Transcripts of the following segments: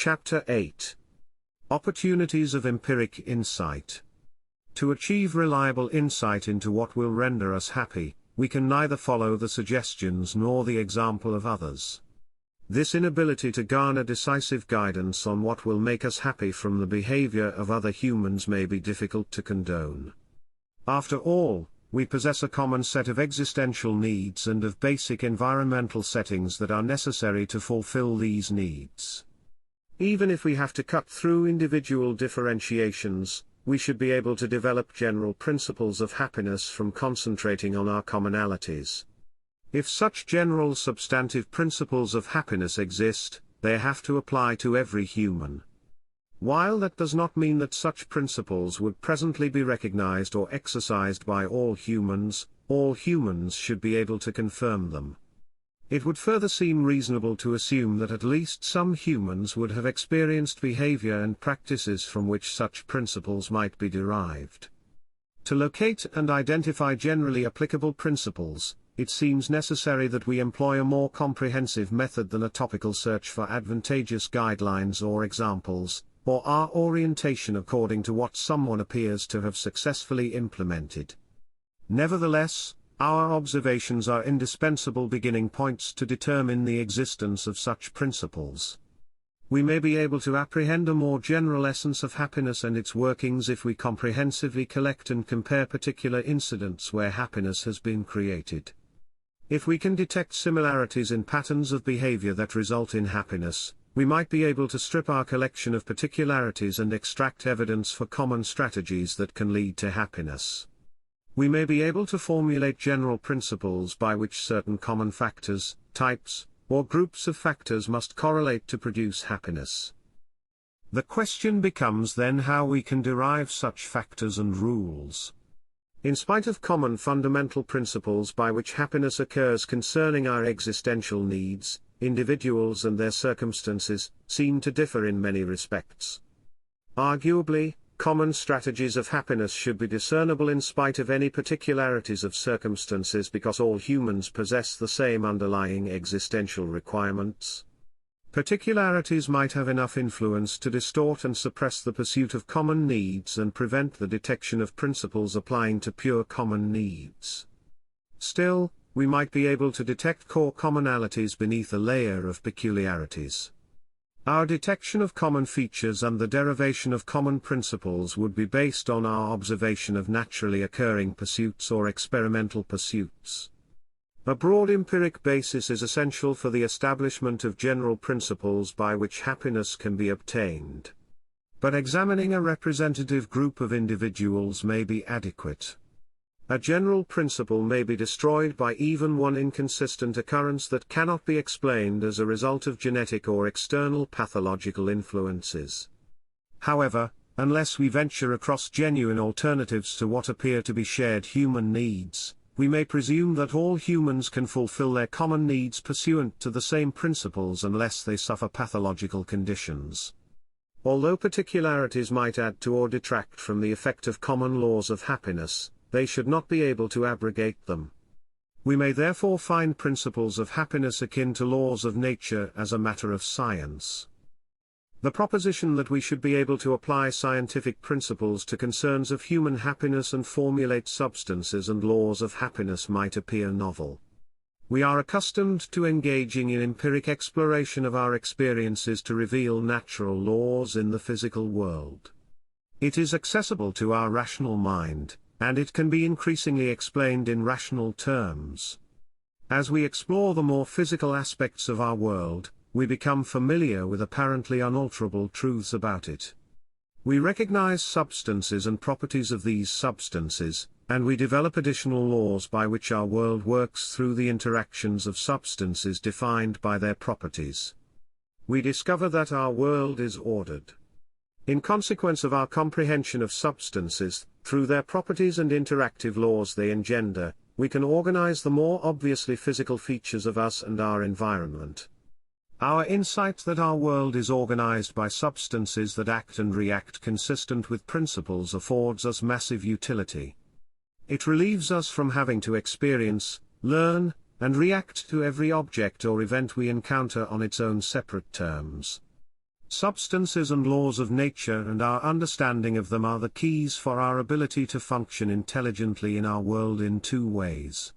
Chapter 8. Opportunities of Empiric Insight. To achieve reliable insight into what will render us happy, we can neither follow the suggestions nor the example of others. This inability to garner decisive guidance on what will make us happy from the behavior of other humans may be difficult to condone. After all, we possess a common set of existential needs and of basic environmental settings that are necessary to fulfill these needs. Even if we have to cut through individual differentiations, we should be able to develop general principles of happiness from concentrating on our commonalities. If such general substantive principles of happiness exist, they have to apply to every human. While that does not mean that such principles would presently be recognized or exercised by all humans should be able to confirm them. It would further seem reasonable to assume that at least some humans would have experienced behavior and practices from which such principles might be derived. To locate and identify generally applicable principles, it seems necessary that we employ a more comprehensive method than a topical search for advantageous guidelines or examples, or our orientation according to what someone appears to have successfully implemented. Nevertheless, our observations are indispensable beginning points to determine the existence of such principles. We may be able to apprehend a more general essence of happiness and its workings if we comprehensively collect and compare particular incidents where happiness has been created. If we can detect similarities in patterns of behavior that result in happiness, we might be able to strip our collection of particularities and extract evidence for common strategies that can lead to happiness. We may be able to formulate general principles by which certain common factors, types, or groups of factors must correlate to produce happiness. The question becomes then how we can derive such factors and rules. In spite of common fundamental principles by which happiness occurs concerning our existential needs, individuals and their circumstances seem to differ in many respects. Arguably, common strategies of happiness should be discernible in spite of any particularities of circumstances because all humans possess the same underlying existential requirements. Particularities might have enough influence to distort and suppress the pursuit of common needs and prevent the detection of principles applying to pure common needs. Still, we might be able to detect core commonalities beneath a layer of peculiarities. Our detection of common features and the derivation of common principles would be based on our observation of naturally occurring pursuits or experimental pursuits. A broad empiric basis is essential for the establishment of general principles by which happiness can be obtained. But examining a representative group of individuals may be adequate. A general principle may be destroyed by even one inconsistent occurrence that cannot be explained as a result of genetic or external pathological influences. However, unless we venture across genuine alternatives to what appear to be shared human needs, we may presume that all humans can fulfill their common needs pursuant to the same principles unless they suffer pathological conditions. Although particularities might add to or detract from the effect of common laws of happiness, they should not be able to abrogate them. We may therefore find principles of happiness akin to laws of nature as a matter of science. The proposition that we should be able to apply scientific principles to concerns of human happiness and formulate substances and laws of happiness might appear novel. We are accustomed to engaging in empiric exploration of our experiences to reveal natural laws in the physical world. It is accessible to our rational mind, and it can be increasingly explained in rational terms. As we explore the more physical aspects of our world, we become familiar with apparently unalterable truths about it. We recognize substances and properties of these substances, and we develop additional laws by which our world works through the interactions of substances defined by their properties. We discover that our world is ordered. In consequence of our comprehension of substances, through their properties and interactive laws they engender, we can organize the more obviously physical features of us and our environment. Our insight that our world is organized by substances that act and react consistent with principles affords us massive utility. It relieves us from having to experience, learn, and react to every object or event we encounter on its own separate terms. Substances and laws of nature and our understanding of them are the keys for our ability to function intelligently in our world in two ways.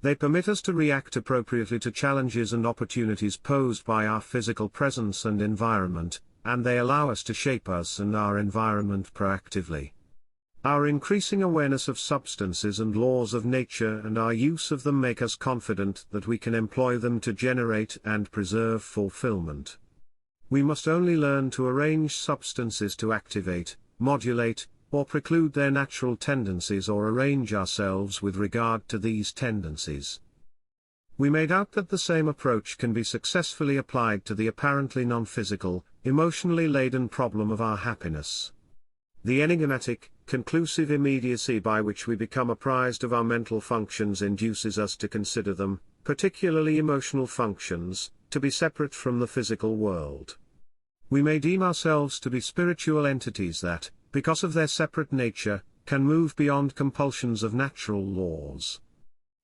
They permit us to react appropriately to challenges and opportunities posed by our physical presence and environment, and they allow us to shape us and our environment proactively. Our increasing awareness of substances and laws of nature and our use of them make us confident that we can employ them to generate and preserve fulfillment. We must only learn to arrange substances to activate, modulate, or preclude their natural tendencies or arrange ourselves with regard to these tendencies. We may doubt that the same approach can be successfully applied to the apparently non-physical, emotionally laden problem of our happiness. The enigmatic, conclusive immediacy by which we become apprised of our mental functions induces us to consider them, particularly emotional functions, to be separate from the physical world. We may deem ourselves to be spiritual entities that, because of their separate nature, can move beyond compulsions of natural laws.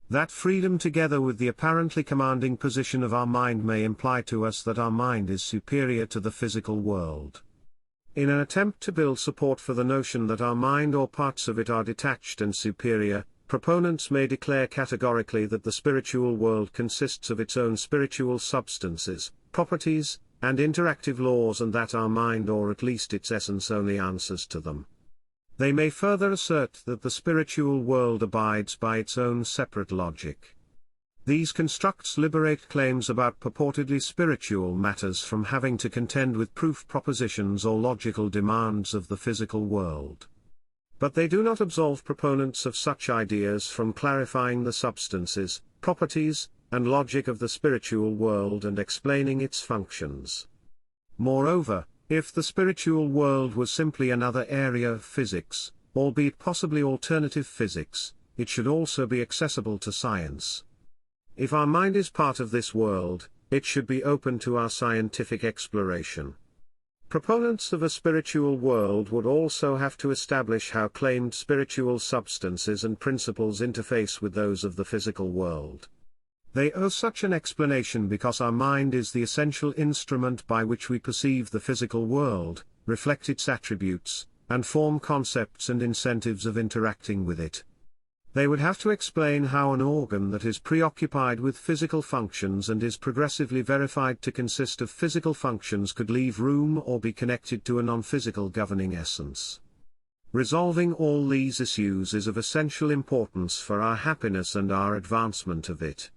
That freedom together with the apparently commanding position of our mind may imply to us that our mind is superior to the physical world. In an attempt to build support for the notion that our mind or parts of it are detached and superior, proponents may declare categorically that the spiritual world consists of its own spiritual substances, properties, and interactive laws, and that our mind, or at least its essence, only answers to them. They may further assert that the spiritual world abides by its own separate logic. These constructs liberate claims about purportedly spiritual matters from having to contend with proof propositions or logical demands of the physical world. But they do not absolve proponents of such ideas from clarifying the substances, properties, and logic of the spiritual world and explaining its functions. Moreover, if the spiritual world was simply another area of physics, albeit possibly alternative physics, it should also be accessible to science. If our mind is part of this world, it should be open to our scientific exploration. Proponents of a spiritual world would also have to establish how claimed spiritual substances and principles interface with those of the physical world. They owe such an explanation because our mind is the essential instrument by which we perceive the physical world, reflect its attributes, and form concepts and incentives of interacting with it. They would have to explain how an organ that is preoccupied with physical functions and is progressively verified to consist of physical functions could leave room or be connected to a non-physical governing essence. Resolving all these issues is of essential importance for our happiness and our advancement of it.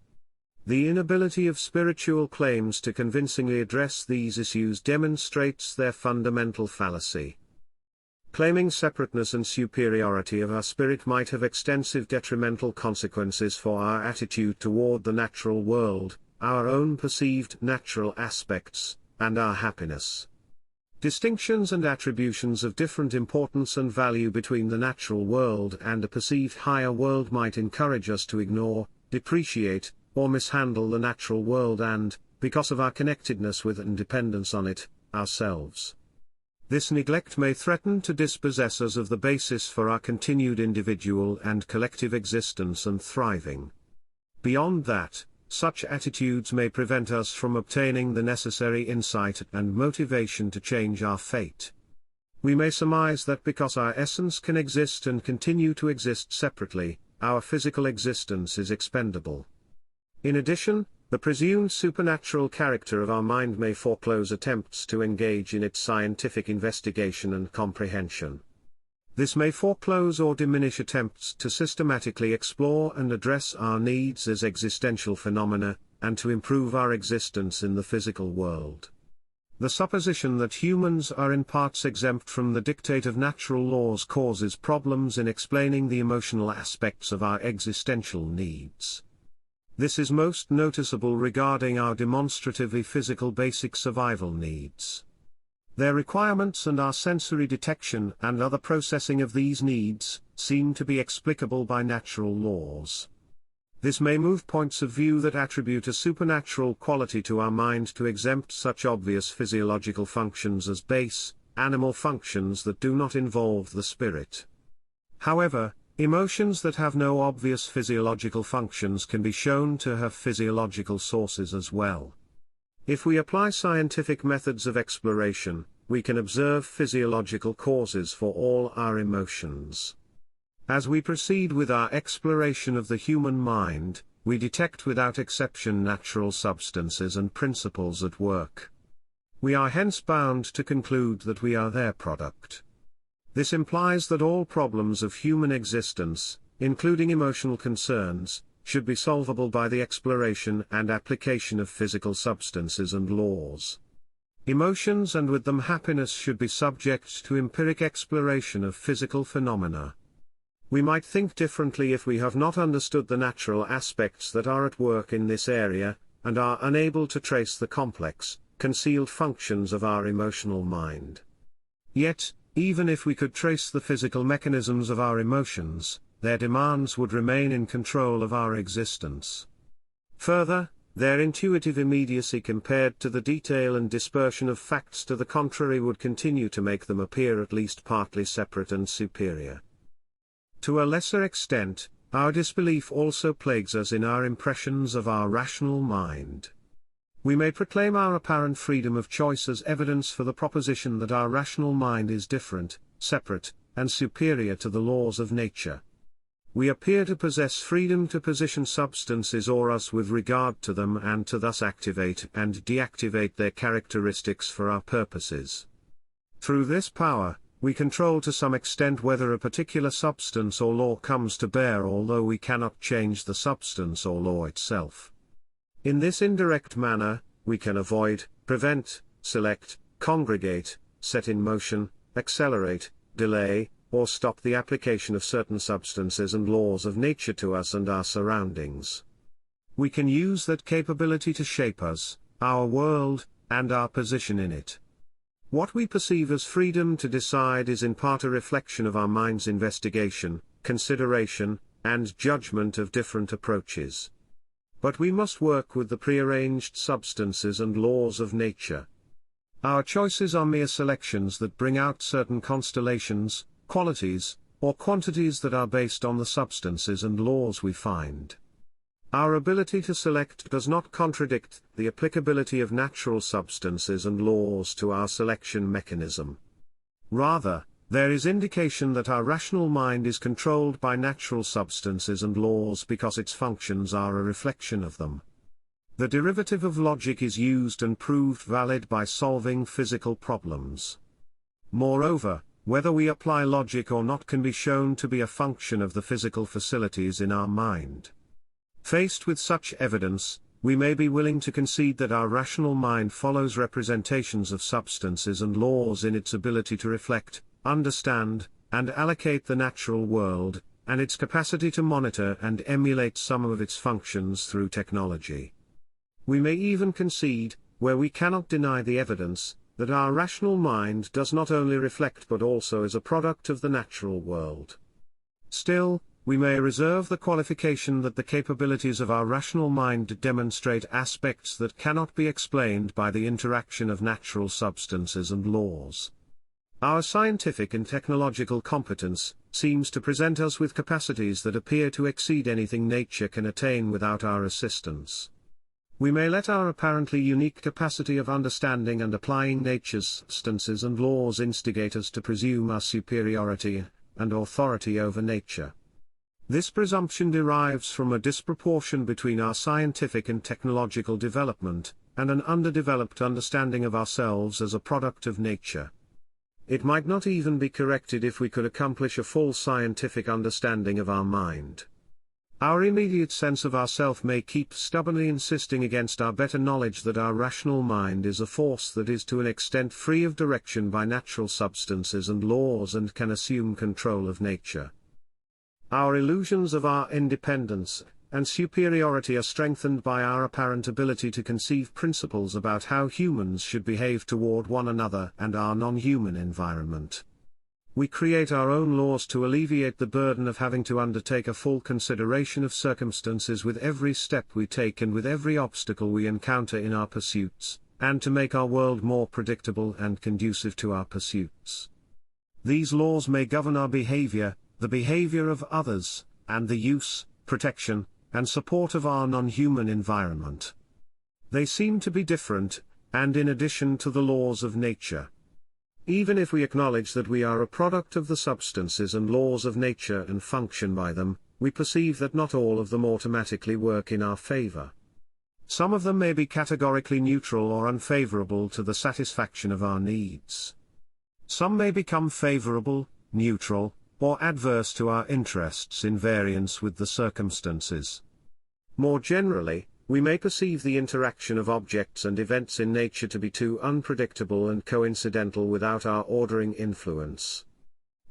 The inability of spiritual claims to convincingly address these issues demonstrates their fundamental fallacy. Claiming separateness and superiority of our spirit might have extensive detrimental consequences for our attitude toward the natural world, our own perceived natural aspects, and our happiness. Distinctions and attributions of different importance and value between the natural world and a perceived higher world might encourage us to ignore, depreciate, or mishandle the natural world and, because of our connectedness with and dependence on it, ourselves. This neglect may threaten to dispossess us of the basis for our continued individual and collective existence and thriving. Beyond that, such attitudes may prevent us from obtaining the necessary insight and motivation to change our fate. We may surmise that because our essence can exist and continue to exist separately, our physical existence is expendable. In addition, the presumed supernatural character of our mind may foreclose attempts to engage in its scientific investigation and comprehension. This may foreclose or diminish attempts to systematically explore and address our needs as existential phenomena, and to improve our existence in the physical world. The supposition that humans are in parts exempt from the dictate of natural laws causes problems in explaining the emotional aspects of our existential needs. This is most noticeable regarding our demonstratively physical basic survival needs. Their requirements and our sensory detection and other processing of these needs seem to be explicable by natural laws. This may move points of view that attribute a supernatural quality to our mind to exempt such obvious physiological functions as base, animal functions that do not involve the spirit. However, emotions that have no obvious physiological functions can be shown to have physiological sources as well. If we apply scientific methods of exploration, we can observe physiological causes for all our emotions. As we proceed with our exploration of the human mind, we detect without exception natural substances and principles at work. We are hence bound to conclude that we are their product. This implies that all problems of human existence, including emotional concerns, should be solvable by the exploration and application of physical substances and laws. Emotions and with them happiness should be subject to empiric exploration of physical phenomena. We might think differently if we have not understood the natural aspects that are at work in this area, and are unable to trace the complex, concealed functions of our emotional mind. Yet, even if we could trace the physical mechanisms of our emotions, their demands would remain in control of our existence. Further, their intuitive immediacy compared to the detail and dispersion of facts to the contrary would continue to make them appear at least partly separate and superior. To a lesser extent, our disbelief also plagues us in our impressions of our rational mind. We may proclaim our apparent freedom of choice as evidence for the proposition that our rational mind is different, separate, and superior to the laws of nature. We appear to possess freedom to position substances or us with regard to them and to thus activate and deactivate their characteristics for our purposes. Through this power, we control to some extent whether a particular substance or law comes to bear, although we cannot change the substance or law itself. In this indirect manner, we can avoid, prevent, select, congregate, set in motion, accelerate, delay, or stop the application of certain substances and laws of nature to us and our surroundings. We can use that capability to shape us, our world, and our position in it. What we perceive as freedom to decide is in part a reflection of our mind's investigation, consideration, and judgment of different approaches. But we must work with the prearranged substances and laws of nature. Our choices are mere selections that bring out certain constellations, qualities, or quantities that are based on the substances and laws we find. Our ability to select does not contradict the applicability of natural substances and laws to our selection mechanism. Rather, there is indication that our rational mind is controlled by natural substances and laws because its functions are a reflection of them. The derivative of logic is used and proved valid by solving physical problems. Moreover, whether we apply logic or not can be shown to be a function of the physical facilities in our mind. Faced with such evidence, we may be willing to concede that our rational mind follows representations of substances and laws in its ability to reflect, understand, and allocate the natural world, and its capacity to monitor and emulate some of its functions through technology. We may even concede, where we cannot deny the evidence, that our rational mind does not only reflect but also is a product of the natural world. Still, we may reserve the qualification that the capabilities of our rational mind demonstrate aspects that cannot be explained by the interaction of natural substances and laws. Our scientific and technological competence seems to present us with capacities that appear to exceed anything nature can attain without our assistance. We may let our apparently unique capacity of understanding and applying nature's substances and laws instigate us to presume our superiority and authority over nature. This presumption derives from a disproportion between our scientific and technological development, and an underdeveloped understanding of ourselves as a product of nature. It might not even be corrected if we could accomplish a full scientific understanding of our mind. Our immediate sense of ourself may keep stubbornly insisting against our better knowledge that our rational mind is a force that is to an extent free of direction by natural substances and laws and can assume control of nature. Our illusions of our independence and superiority are strengthened by our apparent ability to conceive principles about how humans should behave toward one another and our non-human environment. We create our own laws to alleviate the burden of having to undertake a full consideration of circumstances with every step we take and with every obstacle we encounter in our pursuits, and to make our world more predictable and conducive to our pursuits. These laws may govern our behavior, the behavior of others, and the use, protection, and support of our non-human environment. They seem to be different, and in addition to the laws of nature. Even if we acknowledge that we are a product of the substances and laws of nature and function by them, we perceive that not all of them automatically work in our favor. Some of them may be categorically neutral or unfavorable to the satisfaction of our needs. Some may become favorable, neutral, or adverse to our interests in variance with the circumstances. More generally, we may perceive the interaction of objects and events in nature to be too unpredictable and coincidental without our ordering influence.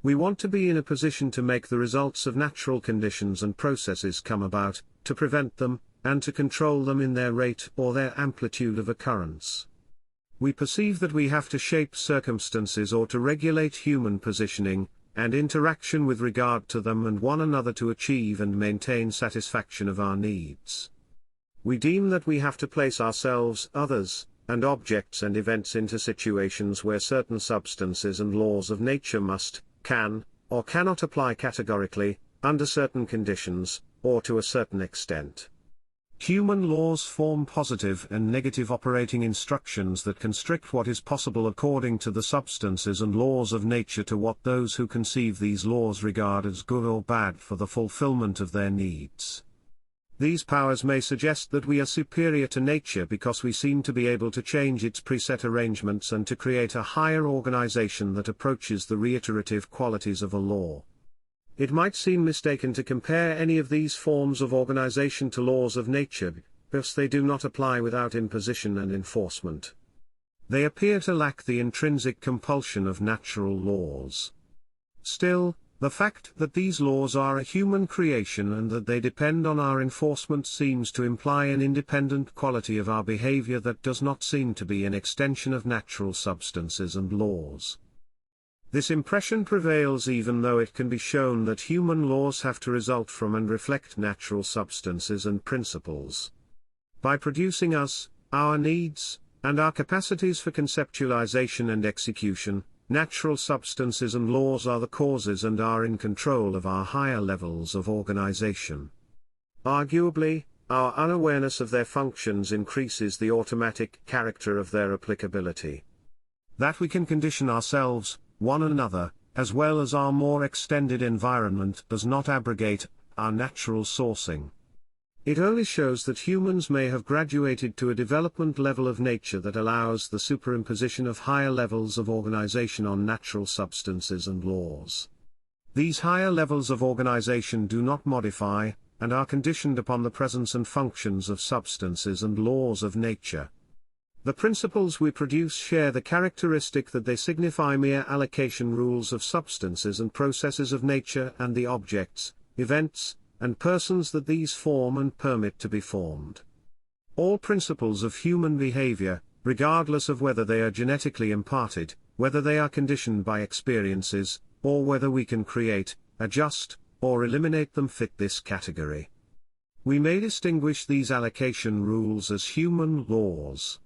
We want to be in a position to make the results of natural conditions and processes come about, to prevent them, and to control them in their rate or their amplitude of occurrence. We perceive that we have to shape circumstances or to regulate human positioning and interaction with regard to them and one another to achieve and maintain satisfaction of our needs. We deem that we have to place ourselves, others, and objects and events into situations where certain substances and laws of nature must, can, or cannot apply categorically, under certain conditions, or to a certain extent. Human laws form positive and negative operating instructions that constrict what is possible according to the substances and laws of nature to what those who conceive these laws regard as good or bad for the fulfillment of their needs. These powers may suggest that we are superior to nature because we seem to be able to change its preset arrangements and to create a higher organization that approaches the reiterative qualities of a law. It might seem mistaken to compare any of these forms of organization to laws of nature, because they do not apply without imposition and enforcement. They appear to lack the intrinsic compulsion of natural laws. Still, the fact that these laws are a human creation and that they depend on our enforcement seems to imply an independent quality of our behavior that does not seem to be an extension of natural substances and laws. This impression prevails even though it can be shown that human laws have to result from and reflect natural substances and principles. By producing us, our needs, and our capacities for conceptualization and execution, natural substances and laws are the causes and are in control of our higher levels of organization. Arguably, our unawareness of their functions increases the automatic character of their applicability. That we can condition ourselves, one another, as well as our more extended environment does not abrogate our natural sourcing. It only shows that humans may have graduated to a development level of nature that allows the superimposition of higher levels of organization on natural substances and laws. These higher levels of organization do not modify, and are conditioned upon the presence and functions of substances and laws of nature. The principles we produce share the characteristic that they signify mere allocation rules of substances and processes of nature and the objects, events, and persons that these form and permit to be formed. All principles of human behavior, regardless of whether they are genetically imparted, whether they are conditioned by experiences, or whether we can create, adjust, or eliminate them, fit this category. We may distinguish these allocation rules as human laws.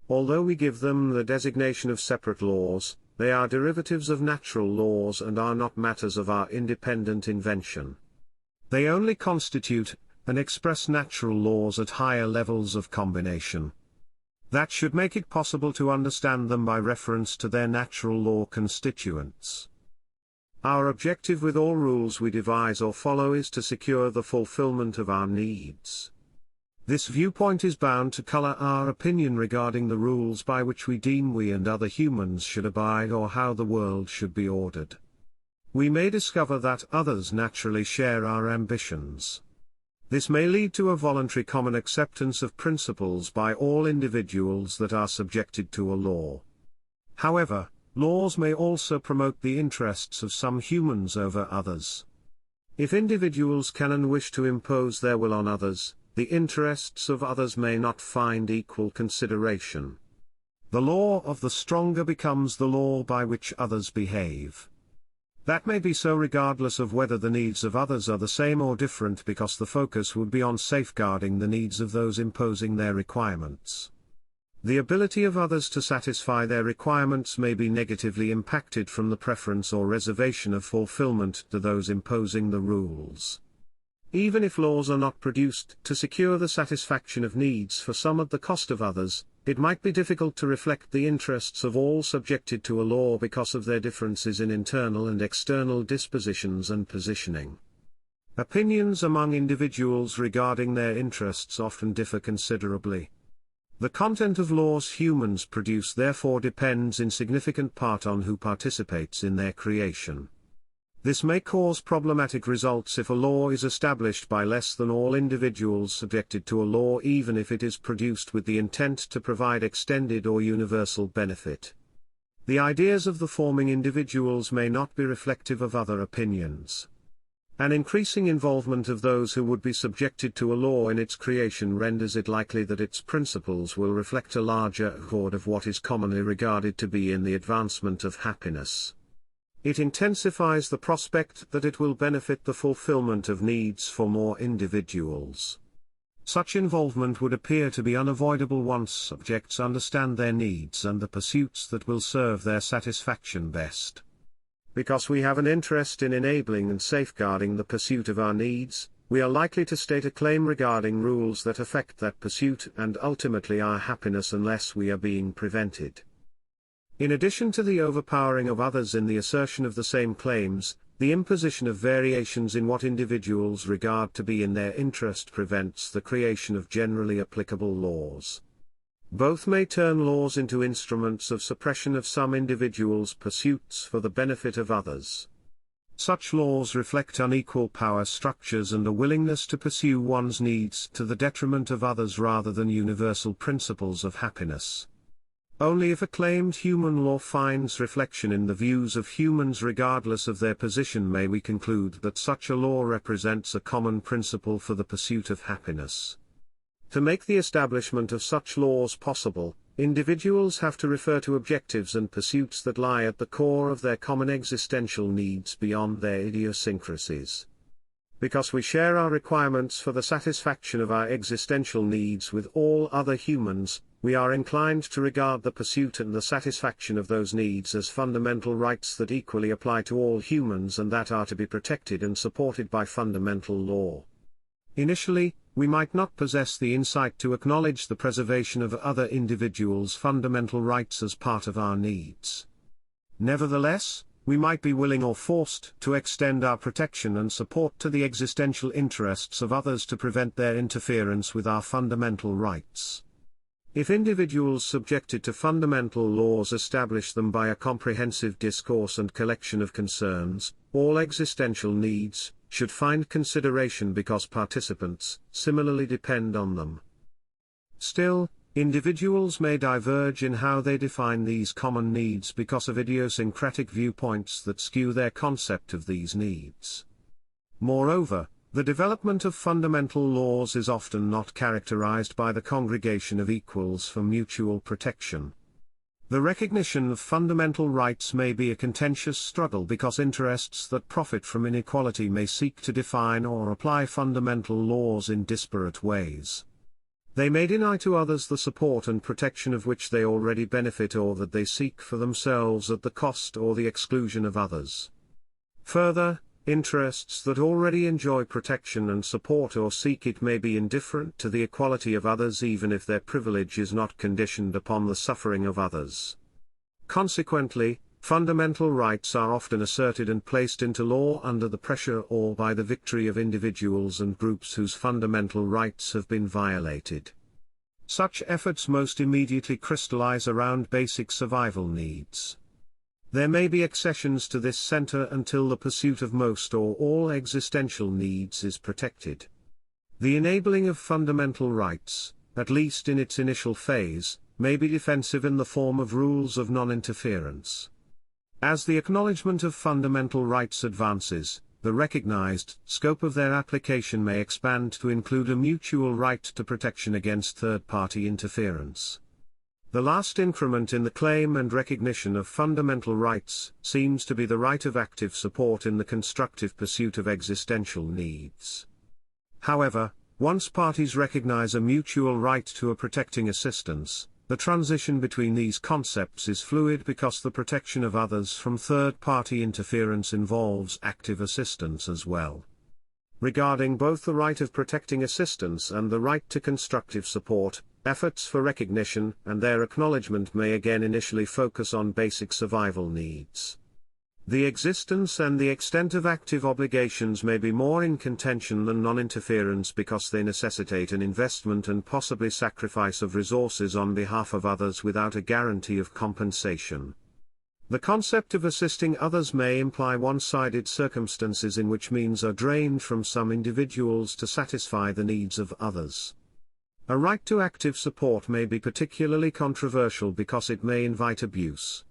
Although we give them the designation of separate laws, they are derivatives of natural laws and are not matters of our independent invention. They only constitute and express natural laws at higher levels of combination. That should make it possible to understand them by reference to their natural law constituents. Our objective with all rules we devise or follow is to secure the fulfillment of our needs. This viewpoint is bound to color our opinion regarding the rules by which we deem we and other humans should abide or how the world should be ordered. We may discover that others naturally share our ambitions. This may lead to a voluntary common acceptance of principles by all individuals that are subjected to a law. However, laws may also promote the interests of some humans over others. If individuals can and wish to impose their will on others, the interests of others may not find equal consideration. The law of the stronger becomes the law by which others behave. That may be so regardless of whether the needs of others are the same or different, because the focus would be on safeguarding the needs of those imposing their requirements. The ability of others to satisfy their requirements may be negatively impacted from the preference or reservation of fulfillment to those imposing the rules. Even if laws are not produced to secure the satisfaction of needs for some at the cost of others, it might be difficult to reflect the interests of all subjected to a law because of their differences in internal and external dispositions and positioning. Opinions among individuals regarding their interests often differ considerably. The content of laws humans produce therefore depends in significant part on who participates in their creation. This may cause problematic results if a law is established by less than all individuals subjected to a law, even if it is produced with the intent to provide extended or universal benefit. The ideas of the forming individuals may not be reflective of other opinions. An increasing involvement of those who would be subjected to a law in its creation renders it likely that its principles will reflect a larger accord of what is commonly regarded to be in the advancement of happiness. It intensifies the prospect that it will benefit the fulfillment of needs for more individuals. Such involvement would appear to be unavoidable once subjects understand their needs and the pursuits that will serve their satisfaction best. Because we have an interest in enabling and safeguarding the pursuit of our needs, we are likely to state a claim regarding rules that affect that pursuit and ultimately our happiness unless we are being prevented. In addition to the overpowering of others in the assertion of the same claims, the imposition of variations in what individuals regard to be in their interest prevents the creation of generally applicable laws. Both may turn laws into instruments of suppression of some individuals' pursuits for the benefit of others. Such laws reflect unequal power structures and a willingness to pursue one's needs to the detriment of others rather than universal principles of happiness. Only if a claimed human law finds reflection in the views of humans regardless of their position may we conclude that such a law represents a common principle for the pursuit of happiness. To make the establishment of such laws possible, individuals have to refer to objectives and pursuits that lie at the core of their common existential needs beyond their idiosyncrasies. Because we share our requirements for the satisfaction of our existential needs with all other humans, we are inclined to regard the pursuit and the satisfaction of those needs as fundamental rights that equally apply to all humans and that are to be protected and supported by fundamental law. Initially, we might not possess the insight to acknowledge the preservation of other individuals' fundamental rights as part of our needs. Nevertheless, we might be willing or forced to extend our protection and support to the existential interests of others to prevent their interference with our fundamental rights. If individuals subjected to fundamental laws establish them by a comprehensive discourse and collection of concerns, all existential needs should find consideration because participants similarly depend on them. Still, individuals may diverge in how they define these common needs because of idiosyncratic viewpoints that skew their concept of these needs. Moreover, the development of fundamental laws is often not characterized by the congregation of equals for mutual protection. The recognition of fundamental rights may be a contentious struggle because interests that profit from inequality may seek to define or apply fundamental laws in disparate ways. They may deny to others the support and protection of which they already benefit or that they seek for themselves at the cost or the exclusion of others. Further, interests that already enjoy protection and support or seek it may be indifferent to the equality of others even if their privilege is not conditioned upon the suffering of others. Consequently, fundamental rights are often asserted and placed into law under the pressure or by the victory of individuals and groups whose fundamental rights have been violated. Such efforts most immediately crystallize around basic survival needs. There may be accessions to this center until the pursuit of most or all existential needs is protected. The enabling of fundamental rights, at least in its initial phase, may be defensive in the form of rules of non-interference. As the acknowledgement of fundamental rights advances, the recognized scope of their application may expand to include a mutual right to protection against third-party interference. The last increment in the claim and recognition of fundamental rights seems to be the right of active support in the constructive pursuit of existential needs. However, once parties recognize a mutual right to a protecting assistance, the transition between these concepts is fluid because the protection of others from third-party interference involves active assistance as well. Regarding both the right of protecting assistance and the right to constructive support, efforts for recognition and their acknowledgement may again initially focus on basic survival needs. The existence and the extent of active obligations may be more in contention than non-interference because they necessitate an investment and possibly sacrifice of resources on behalf of others without a guarantee of compensation. The concept of assisting others may imply one-sided circumstances in which means are drained from some individuals to satisfy the needs of others. A right to active support may be particularly controversial because it may invite abuse.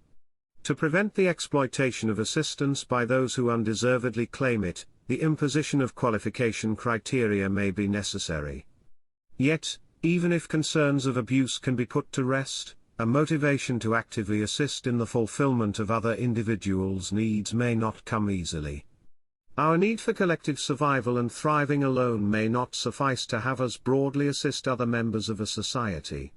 To prevent the exploitation of assistance by those who undeservedly claim it, the imposition of qualification criteria may be necessary. Yet, even if concerns of abuse can be put to rest, a motivation to actively assist in the fulfillment of other individuals' needs may not come easily. Our need for collective survival and thriving alone may not suffice to have us broadly assist other members of a society.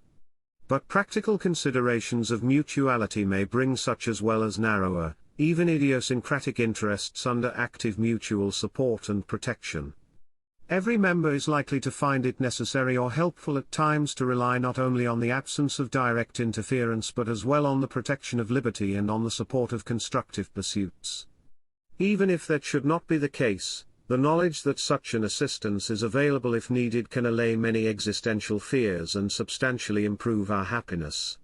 But practical considerations of mutuality may bring such as well as narrower, even idiosyncratic interests under active mutual support and protection. Every member is likely to find it necessary or helpful at times to rely not only on the absence of direct interference but as well on the protection of liberty and on the support of constructive pursuits. Even if that should not be the case, the knowledge that such an assistance is available if needed can allay many existential fears and substantially improve our happiness.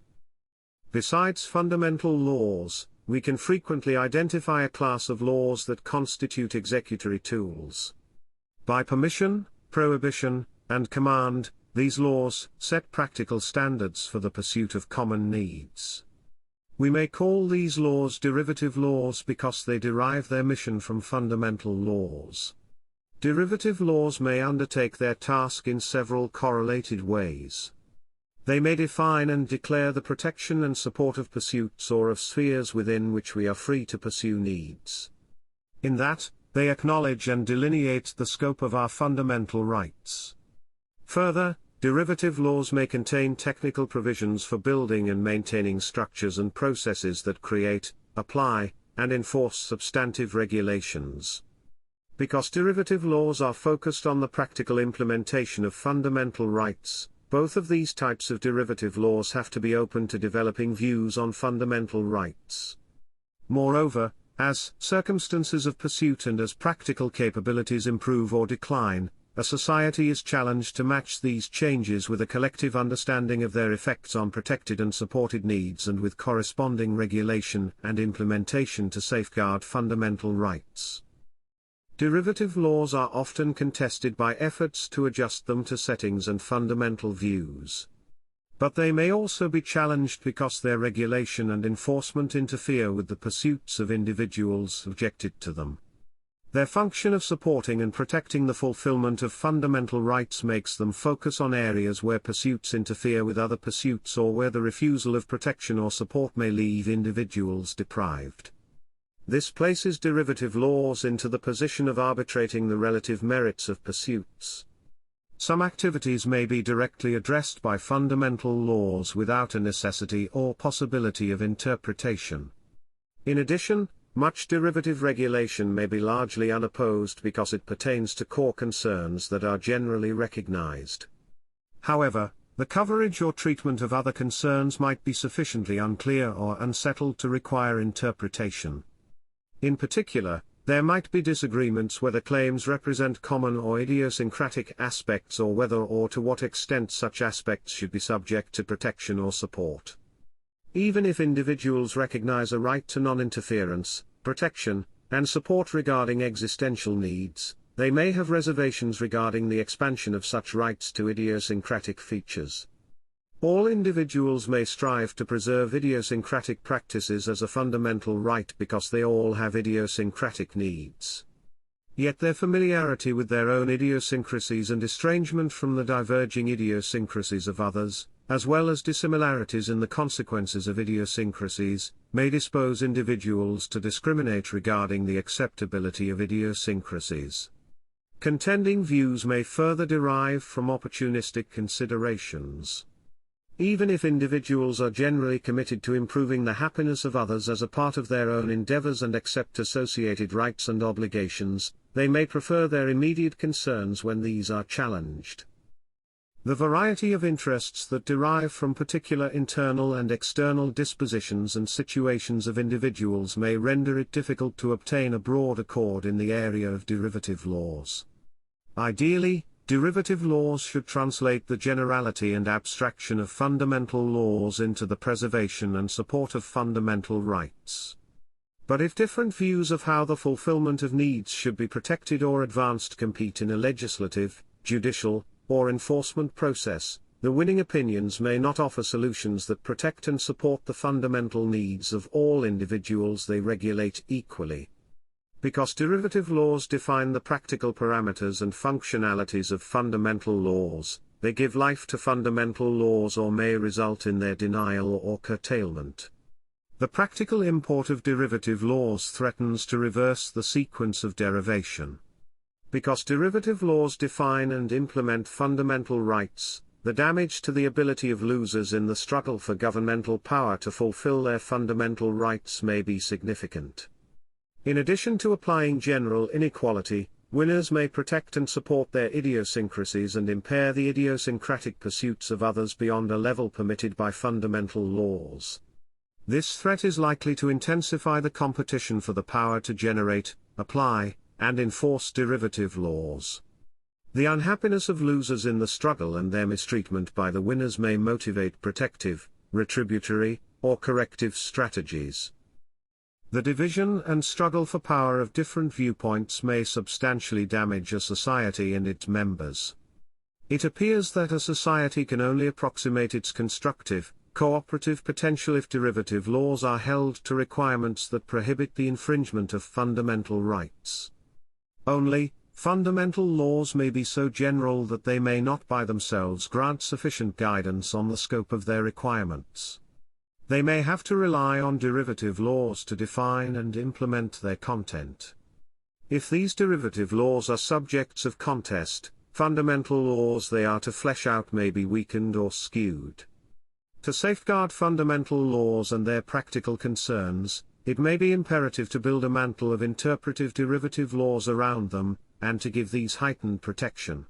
Besides fundamental laws, we can frequently identify a class of laws that constitute executory tools. By permission, prohibition, and command, these laws set practical standards for the pursuit of common needs. We may call these laws derivative laws because they derive their mission from fundamental laws. Derivative laws may undertake their task in several correlated ways. They may define and declare the protection and support of pursuits or of spheres within which we are free to pursue needs. In that, they acknowledge and delineate the scope of our fundamental rights. Further, derivative laws may contain technical provisions for building and maintaining structures and processes that create, apply, and enforce substantive regulations. Because derivative laws are focused on the practical implementation of fundamental rights, both of these types of derivative laws have to be open to developing views on fundamental rights. Moreover, as circumstances of pursuit and as practical capabilities improve or decline, a society is challenged to match these changes with a collective understanding of their effects on protected and supported needs and with corresponding regulation and implementation to safeguard fundamental rights. Derivative laws are often contested by efforts to adjust them to settings and fundamental views. But they may also be challenged because their regulation and enforcement interfere with the pursuits of individuals subjected to them. Their function of supporting and protecting the fulfillment of fundamental rights makes them focus on areas where pursuits interfere with other pursuits or where the refusal of protection or support may leave individuals deprived. This places derivative laws into the position of arbitrating the relative merits of pursuits. Some activities may be directly addressed by fundamental laws without a necessity or possibility of interpretation. In addition, much derivative regulation may be largely unopposed because it pertains to core concerns that are generally recognized. However, the coverage or treatment of other concerns might be sufficiently unclear or unsettled to require interpretation. In particular, there might be disagreements whether claims represent common or idiosyncratic aspects or whether or to what extent such aspects should be subject to protection or support. Even if individuals recognize a right to non-interference, protection, and support regarding existential needs, they may have reservations regarding the expansion of such rights to idiosyncratic features. All individuals may strive to preserve idiosyncratic practices as a fundamental right because they all have idiosyncratic needs. Yet their familiarity with their own idiosyncrasies and estrangement from the diverging idiosyncrasies of others, as well as dissimilarities in the consequences of idiosyncrasies, may dispose individuals to discriminate regarding the acceptability of idiosyncrasies. Contending views may further derive from opportunistic considerations. Even if individuals are generally committed to improving the happiness of others as a part of their own endeavors and accept associated rights and obligations, they may prefer their immediate concerns when these are challenged. The variety of interests that derive from particular internal and external dispositions and situations of individuals may render it difficult to obtain a broad accord in the area of derivative laws. Ideally, derivative laws should translate the generality and abstraction of fundamental laws into the preservation and support of fundamental rights. But if different views of how the fulfillment of needs should be protected or advanced compete in a legislative, judicial, or enforcement process, the winning opinions may not offer solutions that protect and support the fundamental needs of all individuals they regulate equally. Because derivative laws define the practical parameters and functionalities of fundamental laws, they give life to fundamental laws or may result in their denial or curtailment. The practical import of derivative laws threatens to reverse the sequence of derivation. Because derivative laws define and implement fundamental rights, the damage to the ability of losers in the struggle for governmental power to fulfill their fundamental rights may be significant. In addition to applying general inequality, winners may protect and support their idiosyncrasies and impair the idiosyncratic pursuits of others beyond a level permitted by fundamental laws. This threat is likely to intensify the competition for the power to generate, apply, and enforce derivative laws. The unhappiness of losers in the struggle and their mistreatment by the winners may motivate protective, retributory, or corrective strategies. The division and struggle for power of different viewpoints may substantially damage a society and its members. It appears that a society can only approximate its constructive, cooperative potential if derivative laws are held to requirements that prohibit the infringement of fundamental rights. Only, fundamental laws may be so general that they may not by themselves grant sufficient guidance on the scope of their requirements. They may have to rely on derivative laws to define and implement their content. If these derivative laws are subjects of contest, fundamental laws they are to flesh out may be weakened or skewed. To safeguard fundamental laws and their practical concerns, it may be imperative to build a mantle of interpretive derivative laws around them, and to give these heightened protection.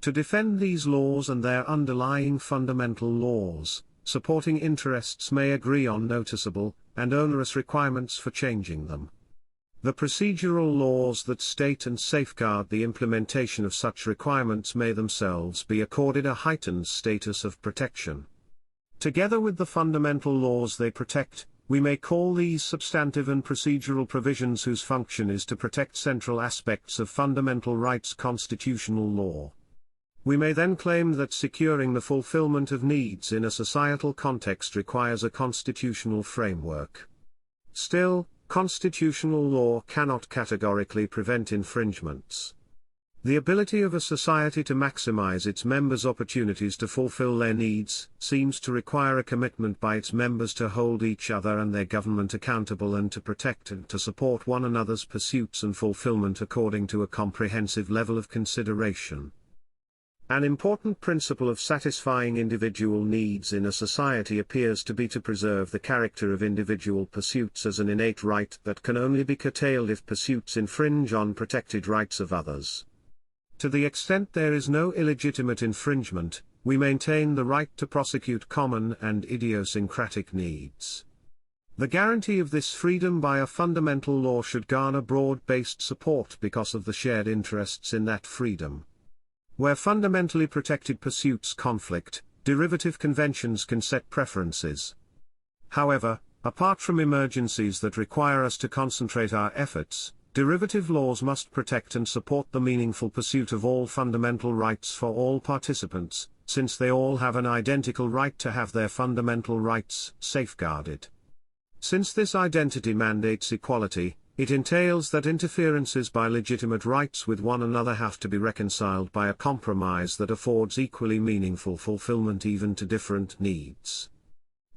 To defend these laws and their underlying fundamental laws, supporting interests may agree on noticeable, and onerous requirements for changing them. The procedural laws that state and safeguard the implementation of such requirements may themselves be accorded a heightened status of protection. Together with the fundamental laws they protect, we may call these substantive and procedural provisions whose function is to protect central aspects of fundamental rights constitutional law. We may then claim that securing the fulfillment of needs in a societal context requires a constitutional framework. Still, constitutional law cannot categorically prevent infringements. The ability of a society to maximize its members' opportunities to fulfill their needs seems to require a commitment by its members to hold each other and their government accountable and to protect and to support one another's pursuits and fulfillment according to a comprehensive level of consideration. An important principle of satisfying individual needs in a society appears to be to preserve the character of individual pursuits as an innate right that can only be curtailed if pursuits infringe on protected rights of others. To the extent there is no illegitimate infringement, we maintain the right to prosecute common and idiosyncratic needs. The guarantee of this freedom by a fundamental law should garner broad-based support because of the shared interests in that freedom. Where fundamentally protected pursuits conflict, derivative conventions can set preferences. However, apart from emergencies that require us to concentrate our efforts, derivative laws must protect and support the meaningful pursuit of all fundamental rights for all participants, since they all have an identical right to have their fundamental rights safeguarded. Since this identity mandates equality, it entails that interferences by legitimate rights with one another have to be reconciled by a compromise that affords equally meaningful fulfillment even to different needs.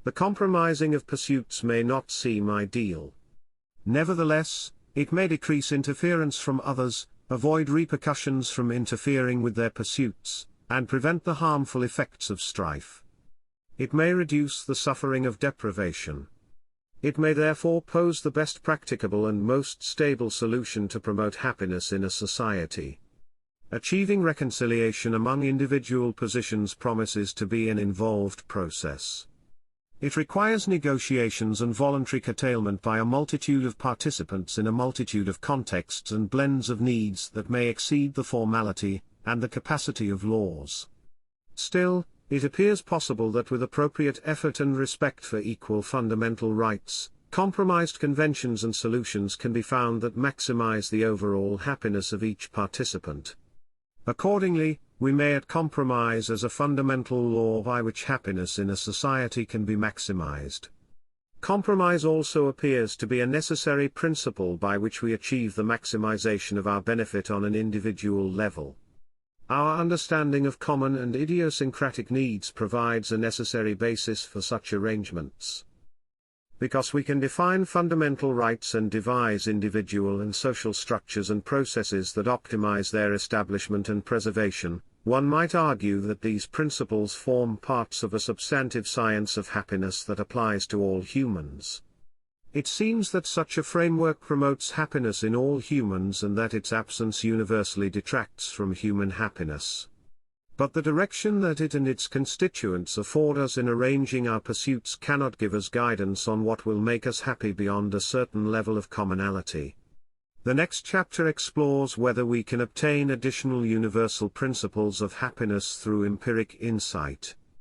The compromising of pursuits may not seem ideal. Nevertheless, it may decrease interference from others, avoid repercussions from interfering with their pursuits, and prevent the harmful effects of strife. It may reduce the suffering of deprivation. It may therefore pose the best practicable and most stable solution to promote happiness in a society. Achieving reconciliation among individual positions promises to be an involved process. It requires negotiations and voluntary curtailment by a multitude of participants in a multitude of contexts and blends of needs that may exceed the formality and the capacity of laws. Still, it appears possible that with appropriate effort and respect for equal fundamental rights, compromised conventions and solutions can be found that maximize the overall happiness of each participant. Accordingly, we may at compromise as a fundamental law by which happiness in a society can be maximized. Compromise also appears to be a necessary principle by which we achieve the maximization of our benefit on an individual level. Our understanding of common and idiosyncratic needs provides a necessary basis for such arrangements. Because we can define fundamental rights and devise individual and social structures and processes that optimize their establishment and preservation, one might argue that these principles form parts of a substantive science of happiness that applies to all humans. It seems that such a framework promotes happiness in all humans and that its absence universally detracts from human happiness. But the direction that it and its constituents afford us in arranging our pursuits cannot give us guidance on what will make us happy beyond a certain level of commonality. The next chapter explores whether we can obtain additional universal principles of happiness through empiric insight.